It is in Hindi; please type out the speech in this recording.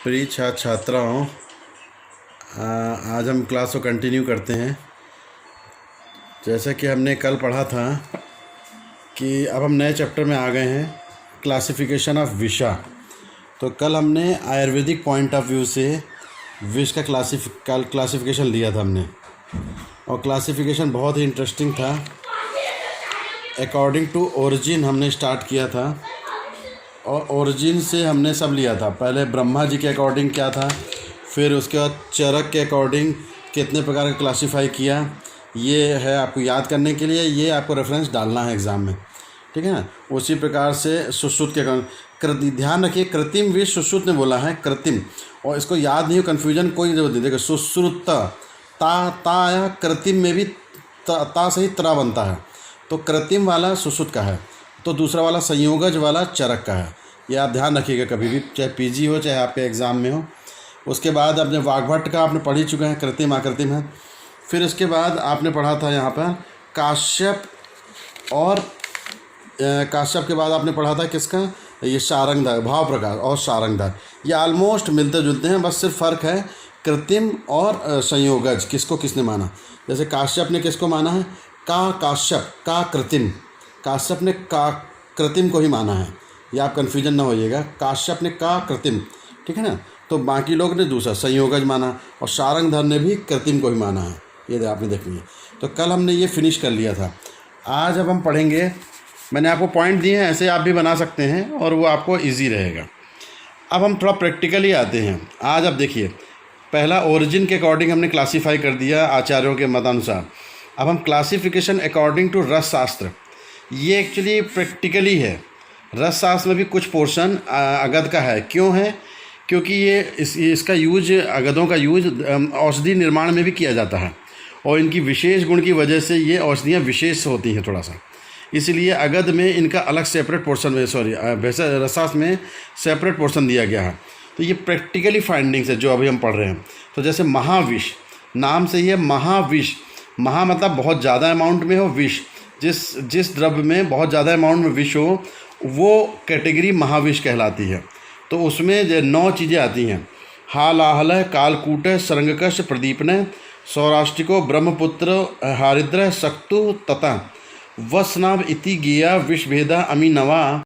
प्रिय छात्राओं, आज हम क्लास को कंटिन्यू करते हैं। जैसा कि हमने कल पढ़ा था कि अब हम नए चैप्टर में आ गए हैं, क्लासिफिकेशन ऑफ विषा। तो कल हमने आयुर्वेदिक पॉइंट ऑफ व्यू से विष का क्लासिफिकेशन लिया था हमने, और क्लासिफिकेशन बहुत ही इंटरेस्टिंग था। अकॉर्डिंग टू ओरिजिन हमने स्टार्ट किया था, और ओरिजिन से हमने सब लिया था। पहले ब्रह्मा जी के अकॉर्डिंग क्या था, फिर उसके बाद चरक के अकॉर्डिंग कितने प्रकार का क्लासीफाई किया। ये है आपको याद करने के लिए, ये आपको रेफरेंस डालना है एग्ज़ाम में, ठीक है ना। उसी प्रकार से सुश्रुत के अकॉर्डिंग ध्यान रखिए, कृत्रिम विष सुश्रुत ने बोला है, कृत्रिम, और इसको याद नहीं हो, कन्फ्यूजन कोई ज़रूरत नहीं। देखो सुश्रुत ता आया, कृत्रिम में भी ता से ही त्र बनता है, तो कृत्रिम वाला सुश्रुत का है, तो दूसरा वाला संयोगज वाला चरक का है। ये आप ध्यान रखिएगा कभी भी, चाहे पीजी हो चाहे आपके एग्ज़ाम में हो। उसके बाद अपने वाग्भट का आपने पढ़ ही चुके हैं, कृत्रिम आकृतिम है। फिर उसके बाद आपने पढ़ा था यहाँ पर काश्यप, और काश्यप के बाद आपने पढ़ा था किसका, ये शारंगधर, भाव प्रकाश और शारंगधर। ये ऑलमोस्ट मिलते जुलते हैं, बस सिर्फ फ़र्क है कृत्रिम और संयोगज, किसको किसने माना। जैसे काश्यप ने किसको माना है, काश्यप, का कृत्रिम, काश्यप ने का कृत्रिम को ही माना है। ये आप कन्फ्यूजन ना होइएगा, काश्यप ने का कृत्रिम, ठीक है ना। तो बाकी लोग ने दूसरा संयोगज माना, और शारंगधर ने भी कृत्रिम को ही माना है। ये आपने देख लिया। तो कल हमने ये फिनिश कर लिया था। आज अब हम पढ़ेंगे, मैंने आपको पॉइंट दिए हैं, ऐसे आप भी बना सकते हैं और वो आपको ईजी रहेगा। अब हम थोड़ा प्रैक्टिकली आते हैं। आज अब देखिए, पहला ओरिजिन के अकॉर्डिंग हमने क्लासीफाई कर दिया आचार्यों के मतानुसार। अब हम क्लासिफिकेशन अकॉर्डिंग टू रस शास्त्र, ये एक्चुअली प्रैक्टिकली है। रस शास्त्र में भी कुछ पोर्शन अगध का है। क्यों है, क्योंकि ये इसका यूज, अगधों का यूज औषधि निर्माण में भी किया जाता है, और इनकी विशेष गुण की वजह से ये औषधियाँ विशेष होती हैं थोड़ा सा, इसलिए अगध में इनका अलग सेपरेट पोर्शन में, वैसे रसशास्त्र में सेपरेट पोर्शन दिया गया है। तो ये प्रैक्टिकली फाइंडिंग्स है जो अभी हम पढ़ रहे हैं। तो जैसे महाविष, नाम से ही है महाविष, महा मतलब बहुत ज़्यादा अमाउंट में हो, विष जिस द्रव्य में बहुत ज़्यादा अमाउंट में विष हो, वो कैटेगरी महाविष कहलाती है। तो उसमें जो 9 चीज़ें आती हैं, हालाहल, कालकूट, सरंगकश, प्रदीपन, सौराष्ट्रिको, ब्रह्मपुत्र, हारिद्र, सक्तु, तथा वसनाभ इति गेया, विषभेदा, अमीनवा।